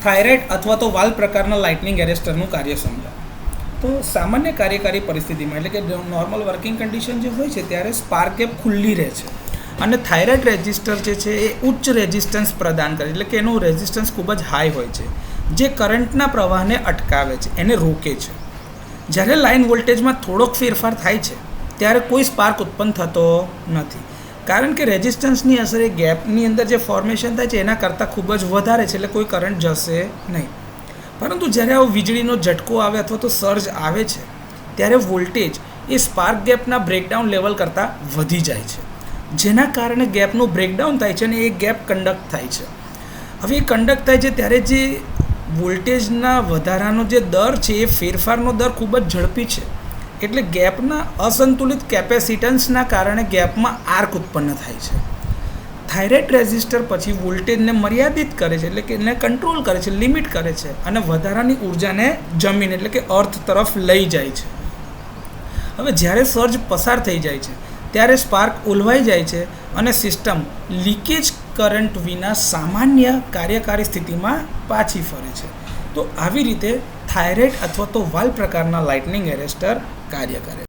Thyroid અથવા તો valve પ્રકારના લાઇટનિંગ એરેસ્ટરનું કાર્ય સમજાવો. તો સામાન્ય કાર્યકારી પરિસ્થિતિમાં એટલે કે નોર્મલ વર્કિંગ કન્ડિશન જે હોય છે ત્યારે સ્પાર્ક ગેપ ખુલ્લી રહે છે અને થાઇરોઇડ રેઝિસ્ટર જે છે એ ઉચ્ચ રેઝિસ્ટન્સ પ્રદાન કરે એટલે કે એનું રેઝિસ્ટન્સ ખૂબ જ હાઈ હોય છે, જે કરંટના પ્રવાહને અટકાવે છે, એને રોકે છે. જ્યારે લાઇન વોલ્ટેજમાં થોડોક ફેરફાર થાય છે ત્યારે કોઈ સ્પાર્ક ઉત્પન્ન થતો નથી, કારણ કે રેઝિસ્ટન્સની અસર એ ગેપની અંદર જે ફોર્મેશન થાય છે એના કરતાં ખૂબ જ વધારે છે, એટલે કોઈ કરંટ જશે નહીં. પરંતુ જ્યારે આવો વીજળીનો ઝટકો આવે અથવા તો સર્જ આવે છે ત્યારે વોલ્ટેજ એ સ્પાર્ક ગેપના બ્રેકડાઉન લેવલ કરતાં વધી જાય છે, જેના કારણે ગેપનું બ્રેકડાઉન થાય છે અને એ ગેપ કંડક્ટ થાય છે. હવે એ કંડક્ટ થાય છે ત્યારે જે વોલ્ટેજના વધારાનો જે દર છે એ ફેરફારનો દર ખૂબ જ ઝડપી છે, એટલે ગેપના અસંતુલિત કેપેસિટન્સના કારણે ગેપમાં આર્ક ઉત્પન્ન થાય છે. થાઇરોઇડ રેઝિસ્ટર પછી વોલ્ટેજને મર્યાદિત કરે છે, એટલે કે એને કંટ્રોલ કરે છે, લિમિટ કરે છે અને વધારાની ઉર્જાને જમીન એટલે કે અર્થ તરફ લઈ જાય છે. હવે જ્યારે સર્જ પસાર થઈ જાય છે ત્યારે સ્પાર્ક ઓલવાઈ જાય છે અને સિસ્ટમ લીકેજ કરંટ વિના સામાન્ય કાર્યકારી સ્થિતિમાં પાછી ફરે છે. તો આવી રીતે થાઇરોઇડ અથવા તો વાલ્વ પ્રકારના લાઇટનિંગ એરેસ્ટર કાર્ય કરે છે.